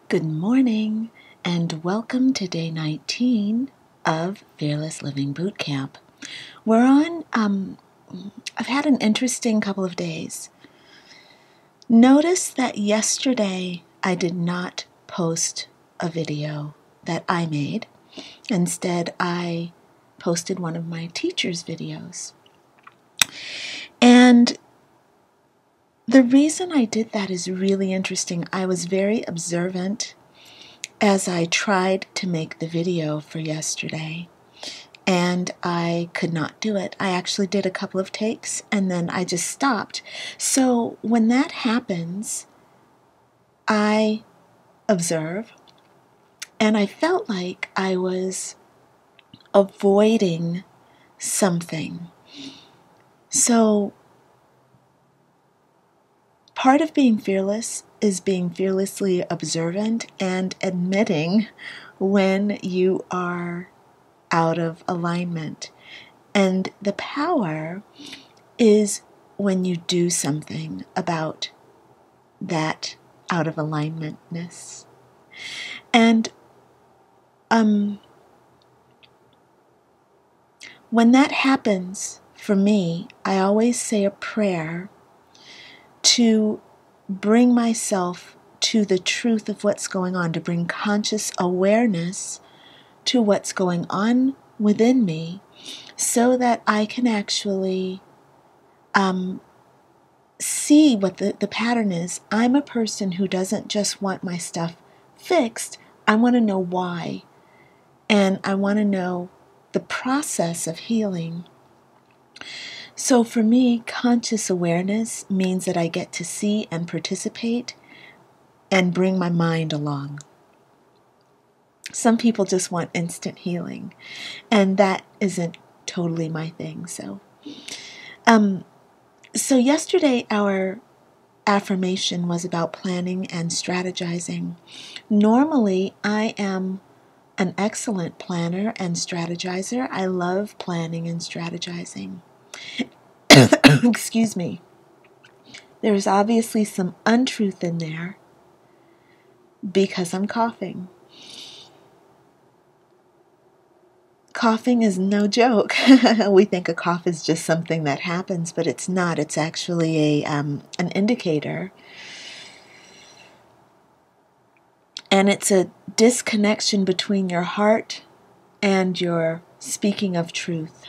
Good morning and welcome to day 19 of Fearless Living Boot Camp. I've had an interesting couple of days. Notice that yesterday I did not post a video that I made. Instead, I posted one of my teacher's videos. And the reason I did that is really interesting. I was very observant as I tried to make the video for yesterday, and I could not do it. I actually did a couple of takes, and then I just stopped. So when that happens, I observe, and I felt like I was avoiding something. So part of being fearless is being fearlessly observant and admitting when you are out of alignment. And the power is when you do something about that out of alignmentness. And when that happens for me, I always say a prayer to bring myself to the truth of what's going on, to bring conscious awareness to what's going on within me so that I can actually see what the pattern is. I'm a person who doesn't just want my stuff fixed. I want to know why. And I want to know the process of healing. So for me, conscious awareness means that I get to see and participate and bring my mind along. Some people just want instant healing, and that isn't totally my thing. So yesterday our affirmation was about planning and strategizing. Normally, I am an excellent planner and strategizer. I love planning and strategizing. Excuse me. There's obviously some untruth in there because I'm coughing. Coughing is no joke. We think a cough is just something that happens, but it's not. It's actually an indicator. And it's a disconnection between your heart and your speaking of truth.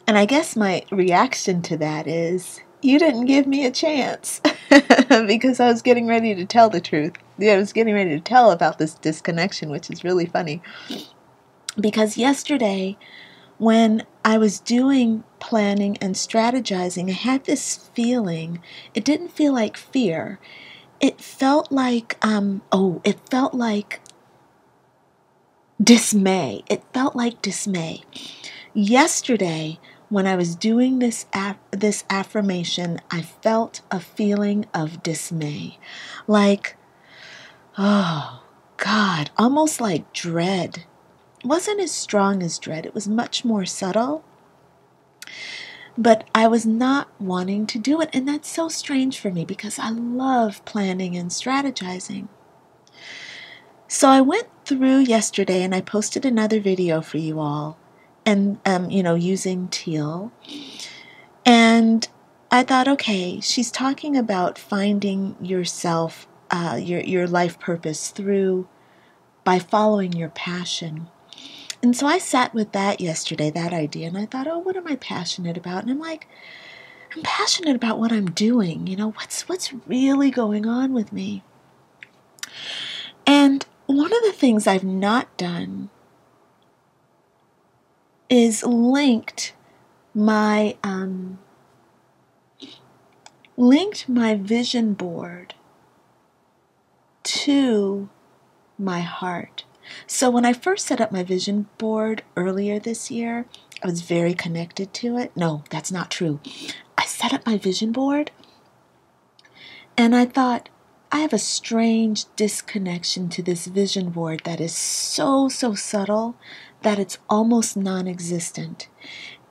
And I guess my reaction to that is, you didn't give me a chance because I was getting ready to tell the truth. Yeah, I was getting ready to tell about this disconnection, which is really funny. Because yesterday, when I was doing planning and strategizing, I had this feeling. It didn't feel like fear. It felt like, it felt like dismay. It felt like dismay. Yesterday, when I was doing this affirmation, I felt a feeling of dismay. Like, oh, God, almost like dread. It wasn't as strong as dread. It was much more subtle. But I was not wanting to do it. And that's so strange for me because I love planning and strategizing. So I went through yesterday and I posted another video for you all. And, using teal. And I thought, okay, she's talking about finding yourself, your life purpose by following your passion. And so I sat with that yesterday, that idea, and I thought, oh, what am I passionate about? And I'm like, I'm passionate about what I'm doing. What's really going on with me? And one of the things I've not done is linked my vision board to my heart. So when I first set up my vision board earlier this year, I was very connected to it. No, that's not true. I set up my vision board and I thought, I have a strange disconnection to this vision board that is so subtle that it's almost non-existent.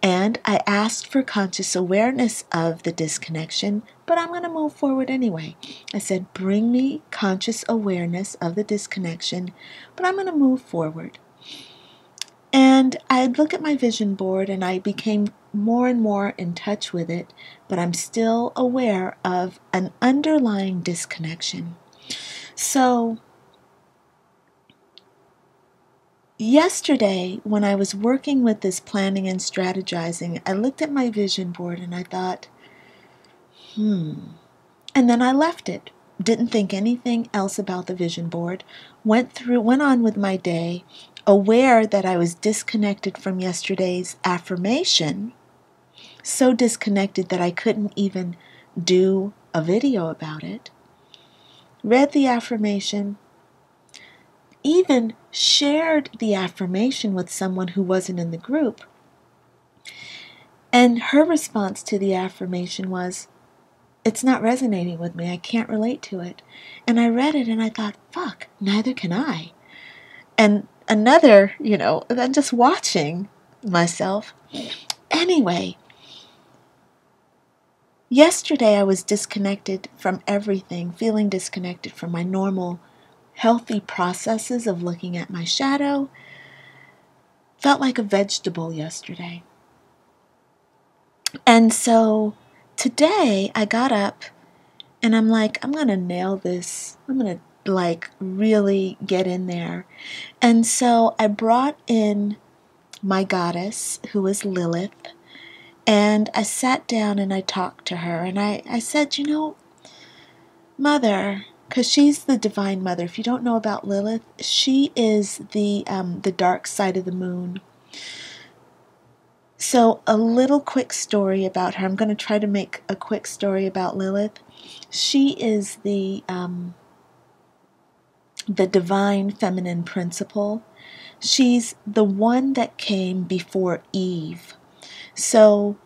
And I asked for conscious awareness of the disconnection, but I'm going to move forward anyway. I said, bring me conscious awareness of the disconnection, but I'm going to move forward. And I'd look at my vision board and I became more and more in touch with it, but I'm still aware of an underlying disconnection. So yesterday, when I was working with this planning and strategizing, I looked at my vision board and I thought, and then I left it. Didn't think anything else about the vision board. Went on with my day, aware that I was disconnected from yesterday's affirmation, so disconnected that I couldn't even do a video about it. Read the affirmation, even shared the affirmation with someone who wasn't in the group. And her response to the affirmation was, it's not resonating with me. I can't relate to it. And I read it and I thought, fuck, neither can I. And another, I'm just watching myself. Anyway, yesterday I was disconnected from everything, feeling disconnected from my normal healthy processes of looking at my shadow. Felt like a vegetable yesterday. And so today I got up and I'm like, I'm going to nail this. I'm going to really get in there. And so I brought in my goddess, who is Lilith, and I sat down and I talked to her. And I said, Mother, because she's the divine mother. If you don't know about Lilith, she is the dark side of the moon. So a little quick story about her. I'm going to try to make a quick story about Lilith. She is the divine feminine principle. She's the one that came before Eve. So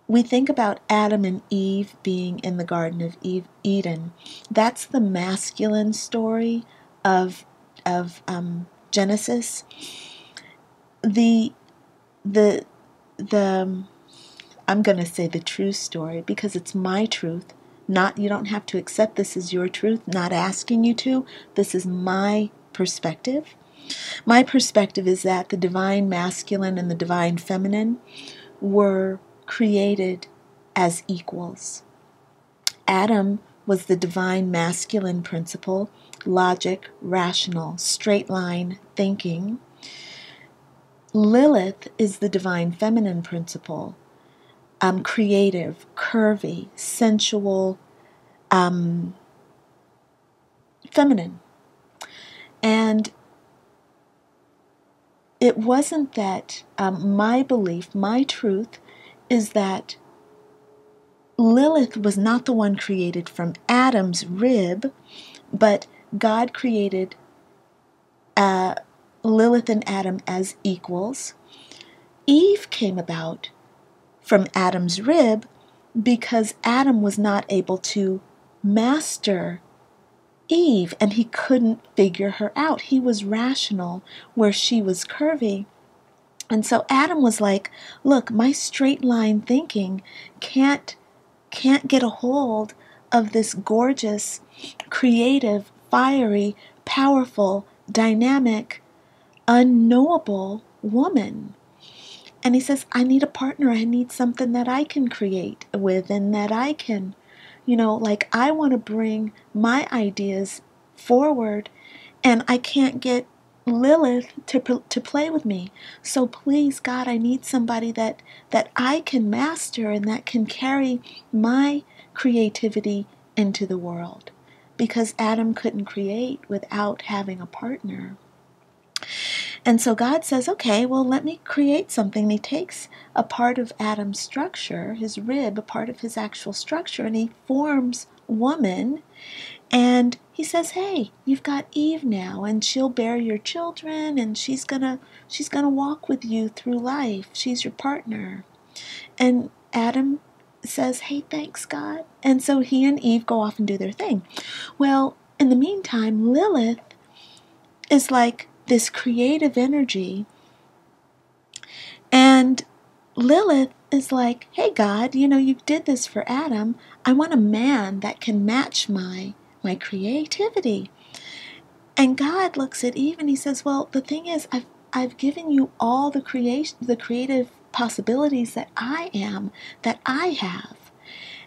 we think about Adam and Eve being in the Garden of Eden. That's the masculine story of Genesis. The I'm going to say the true story because it's my truth. You don't have to accept this as your truth, not asking you to. This is my perspective. My perspective is that the divine masculine and the divine feminine were created as equals. Adam was the divine masculine principle, logic, rational, straight line thinking. Lilith is the divine feminine principle, creative, curvy, sensual, feminine. And it wasn't that my belief, my truth, is that Lilith was not the one created from Adam's rib, but God created Lilith and Adam as equals. Eve came about from Adam's rib because Adam was not able to master Eve and he couldn't figure her out. He was rational where she was curvy. And so Adam was like, look, my straight line thinking can't get a hold of this gorgeous, creative, fiery, powerful, dynamic, unknowable woman. And he says, I need a partner. I need something that I can create with and that I can, I want to bring my ideas forward and I can't get Lilith to play with me. So please, God, I need somebody that I can master and that can carry my creativity into the world. Because Adam couldn't create without having a partner. And so God says, okay, well, let me create something. And he takes a part of Adam's structure, his rib, a part of his actual structure, and he forms woman. And he says, hey, you've got Eve now, and she'll bear your children, and she's gonna walk with you through life. She's your partner. And Adam says, hey, thanks, God. And so he and Eve go off and do their thing. Well, in the meantime, Lilith is like this creative energy, and Lilith is like, hey God, you did this for Adam. I want a man that can match my creativity. And God looks at Eve and he says, well, the thing is, I've given you all the creative possibilities that I have.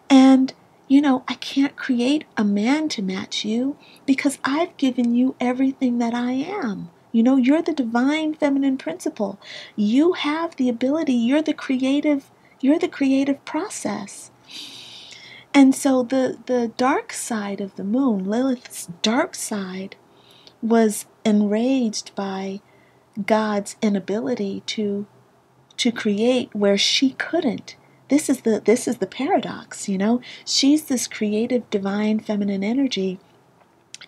And, I can't create a man to match you because I've given you everything that I am. You're the divine feminine principle. You have the ability, you're the creative process. And so the dark side of the moon, Lilith's dark side, was enraged by God's inability to create where she couldn't. This is the paradox, She's this creative, divine, feminine energy,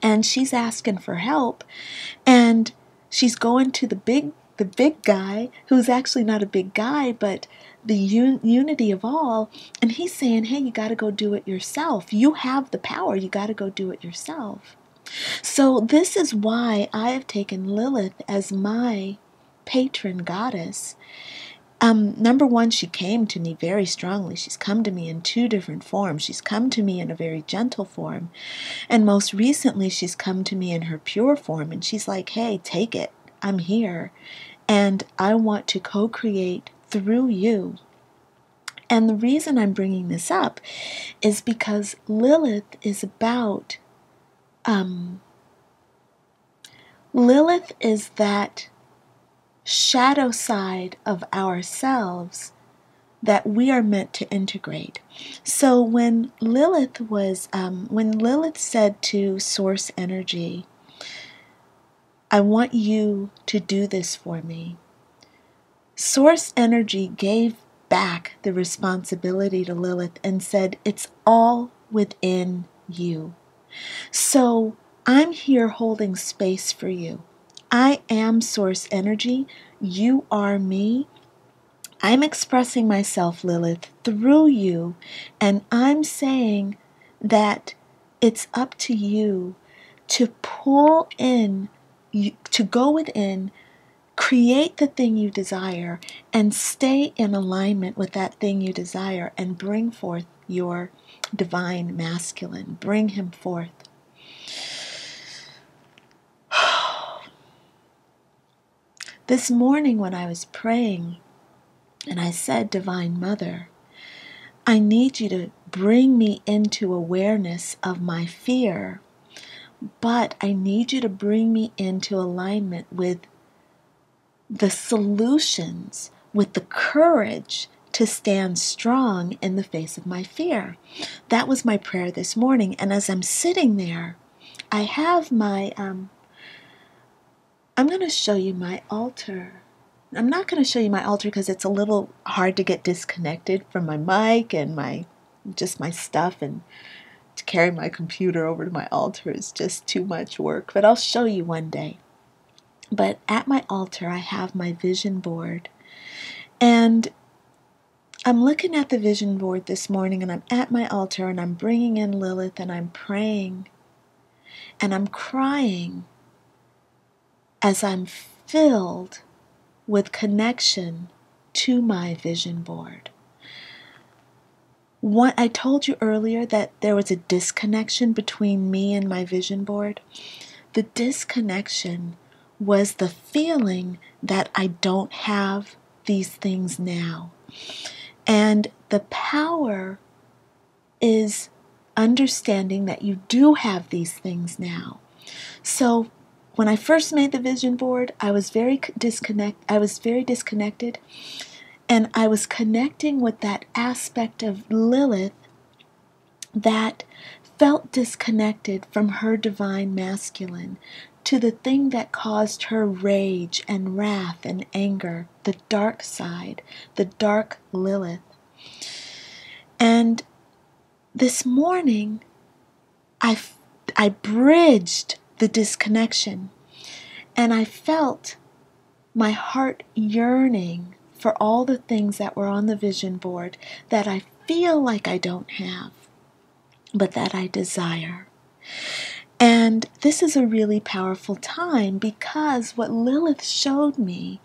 and she's asking for help, and she's going to the big guy, who's actually not a big guy, but the unity of all, and he's saying, hey, you got to go do it yourself. You have the power. You got to go do it yourself. So this is why I have taken Lilith as my patron goddess. Number one, she came to me very strongly. She's come to me in two different forms. She's come to me in a very gentle form. And most recently, she's come to me in her pure form. And she's like, hey, take it. I'm here. And I want to co-create through you. And the reason I'm bringing this up is because Lilith is about... Lilith is that shadow side of ourselves that we are meant to integrate. So when Lilith said to Source Energy, I want you to do this for me, Source Energy gave back the responsibility to Lilith and said, it's all within you. So I'm here holding space for you. I am Source Energy. You are me. I'm expressing myself, Lilith, through you, and I'm saying that it's up to you to pull in, to go within, create the thing you desire, and stay in alignment with that thing you desire, and bring forth your divine masculine. Bring him forth. This morning when I was praying, and I said, Divine Mother, I need you to bring me into awareness of my fear, but I need you to bring me into alignment with the solutions, with the courage to stand strong in the face of my fear. That was my prayer this morning. And as I'm sitting there, I have my... I'm going to show you my altar. I'm not going to show you my altar because it's a little hard to get disconnected from my mic and my stuff, and to carry my computer over to my altar is just too much work, but I'll show you one day. But at my altar, I have my vision board, and I'm looking at the vision board this morning, and I'm at my altar, and I'm bringing in Lilith, and I'm praying, and I'm crying as I'm filled with connection to my vision board. I told you earlier that there was a disconnection between me and my vision board. The disconnection was the feeling that I don't have these things now. And the power is understanding that you do have these things now. So when I first made the vision board, I was very disconnected, and I was connecting with that aspect of Lilith that felt disconnected from her divine masculine to the thing that caused her rage and wrath and anger, the dark side, the dark Lilith. And this morning, I bridged the disconnection, and I felt my heart yearning for all the things that were on the vision board that I feel like I don't have, but that I desire. And this is a really powerful time because what Lilith showed me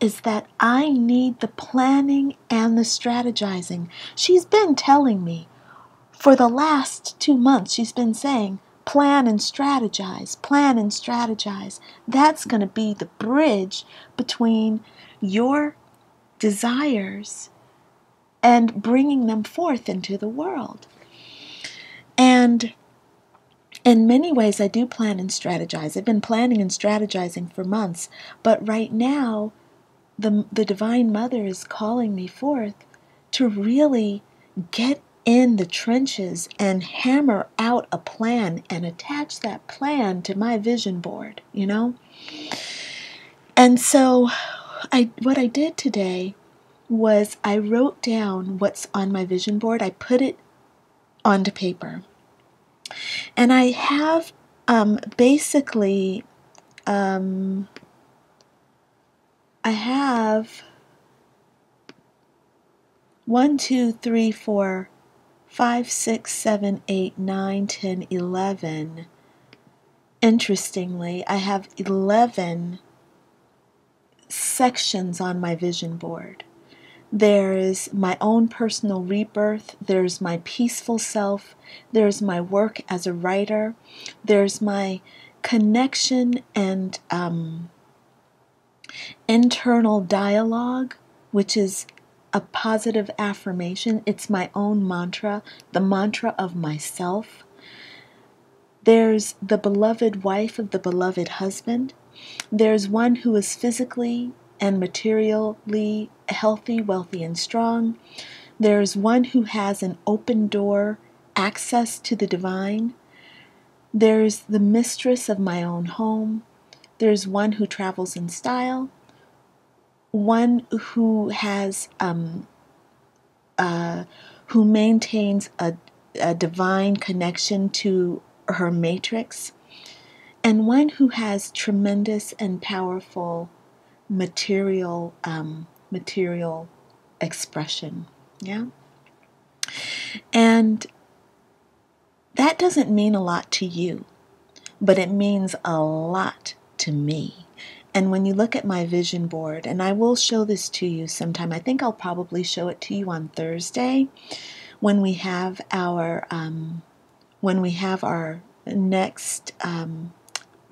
is that I need the planning and the strategizing. She's been telling me for the last 2 months, she's been saying, plan and strategize, plan and strategize. That's going to be the bridge between your desires and bringing them forth into the world. And in many ways, I do plan and strategize. I've been planning and strategizing for months, but right now, the Divine Mother is calling me forth to really get in the trenches and hammer out a plan and attach that plan to my vision board, you know? And so what I did today was I wrote down what's on my vision board. I put it onto paper. And I have I have 1, 2, 3, 4, 5, 6, 7, 8, 9, 10, 11. Interestingly, I have 11 sections on my vision board. There's my own personal rebirth, there's my peaceful self, there's my work as a writer, there's my connection and internal dialogue, which is a positive affirmation. It's my own mantra, the mantra of myself. There's the beloved wife of the beloved husband. There's one who is physically and materially healthy, wealthy, and strong. There's one who has an open door, access to the divine. There's the mistress of my own home. There's one who travels in style. One who has, who maintains a divine connection to her matrix. And one who has tremendous and powerful material expression. Yeah. And that doesn't mean a lot to you, but it means a lot to me. And when you look at my vision board, and I will show this to you sometime, I think I'll probably show it to you on Thursday when we have our next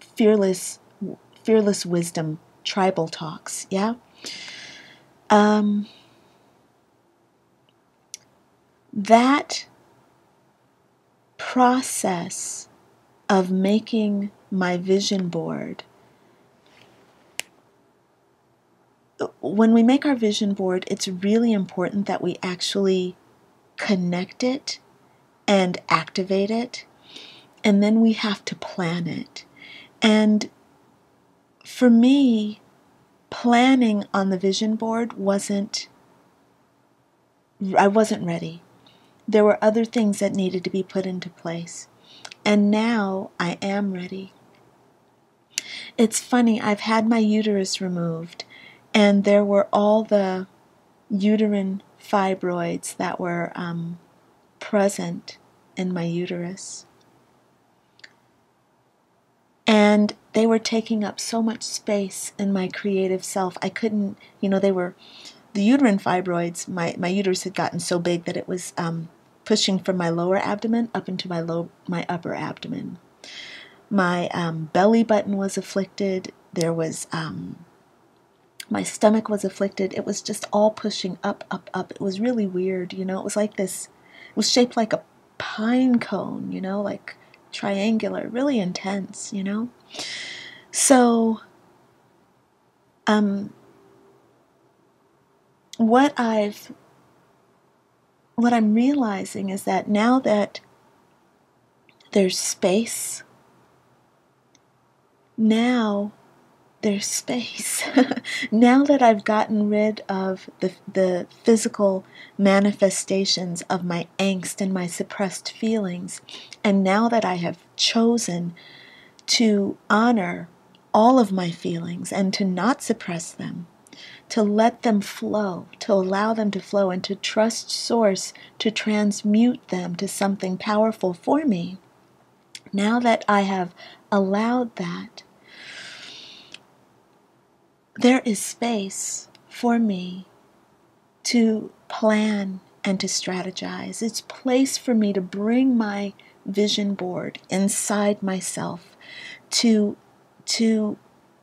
fearless wisdom tribal talks. Yeah. That process of making my vision board, when we make our vision board, it's really important that we actually connect it and activate it, and then we have to plan it. And for me, planning on the vision board I wasn't ready. There were other things that needed to be put into place. And now I am ready. It's funny, I've had my uterus removed, and there were all the uterine fibroids that were present in my uterus. And they were taking up so much space in my creative self. I couldn't, they were, the uterine fibroids, my uterus had gotten so big that it was pushing from my lower abdomen up into my upper abdomen. My belly button was afflicted. There was, my stomach was afflicted. It was just all pushing up, up, up. It was really weird, It was like this, it was shaped like a pine cone, like triangular, really intense, So, what I'm realizing is that now that there's space, now that I've gotten rid of the physical manifestations of my angst and my suppressed feelings, and now that I have chosen to honor all of my feelings and to not suppress them, to let them flow, to allow them to flow, and to trust Source to transmute them to something powerful for me, Now that I have allowed that, there is space for me to plan and to strategize. It's place for me to bring my vision board inside myself, to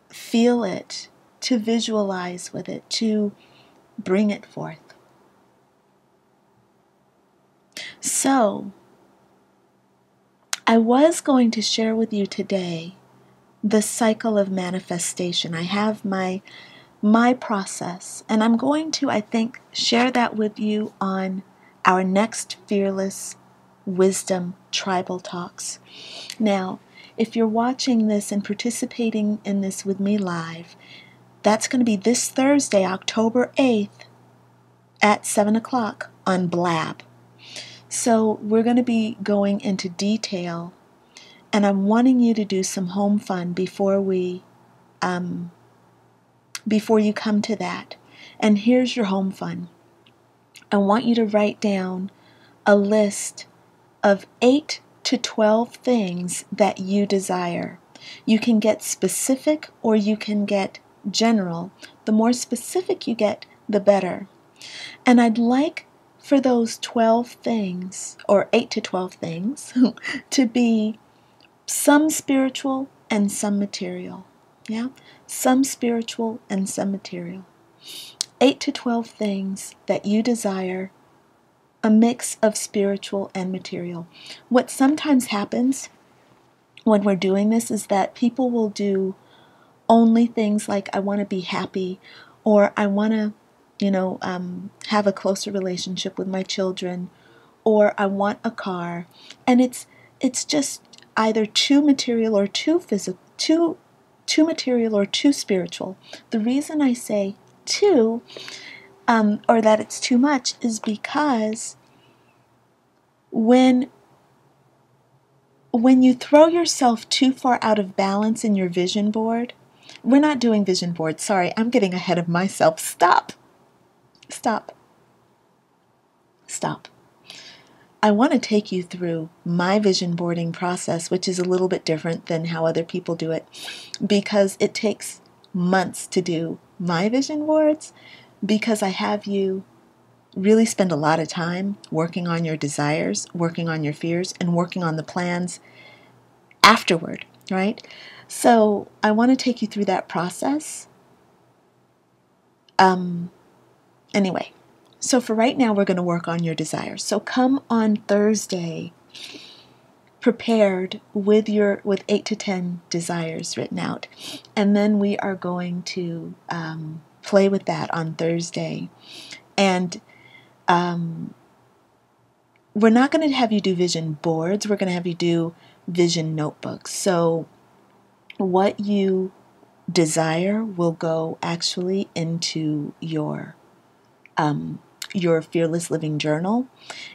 feel it, to visualize with it, to bring it forth. So, I was going to share with you today the cycle of manifestation. I have my process, and I'm going to, I think, share that with you on our next Fearless Wisdom Tribal Talks. Now, if you're watching this and participating in this with me live, that's going to be this Thursday, October 8th at 7 o'clock on Blab. So we're going to be going into detail, and I'm wanting you to do some home fun before you come to that. And here's your home fun. I want you to write down a list of 8 to 12 things that you desire. You can get specific or you can get general. The more specific you get, the better. And I'd like for those 12 things, or 8 to 12 things, to be some spiritual and some material. Yeah? Some spiritual and some material. 8 to 12 things that you desire, a mix of spiritual and material. What sometimes happens when we're doing this is that people will do only things like, I want to be happy, or I want to, have a closer relationship with my children, or I want a car. And it's just either too material or too physical, too material or too spiritual. The reason I say too, or that it's too much, is because when you throw yourself too far out of balance in your vision board, we're not doing vision boards. Sorry, I'm getting ahead of myself. Stop. I want to take you through my vision boarding process, which is a little bit different than how other people do it, because it takes months to do my vision boards, because I have you really spend a lot of time working on your desires, working on your fears, and working on the plans afterward, right? So I want to take you through that process. Anyway, so for right now, we're going to work on your desires. So come on Thursday prepared with 8 to 10 desires written out. And then we are going to play with that on Thursday. And we're not going to have you do vision boards. We're going to have you do vision notebooks. So what you desire will go actually into your Fearless Living Journal.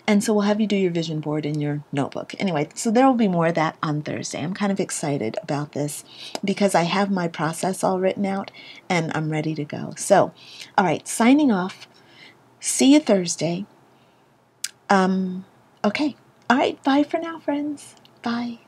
And so we'll have you do your vision board in your notebook. Anyway, so there will be more of that on Thursday. I'm kind of excited about this because I have my process all written out and I'm ready to go. So, all right, signing off. See you Thursday. Okay. All right, bye for now, friends. Bye.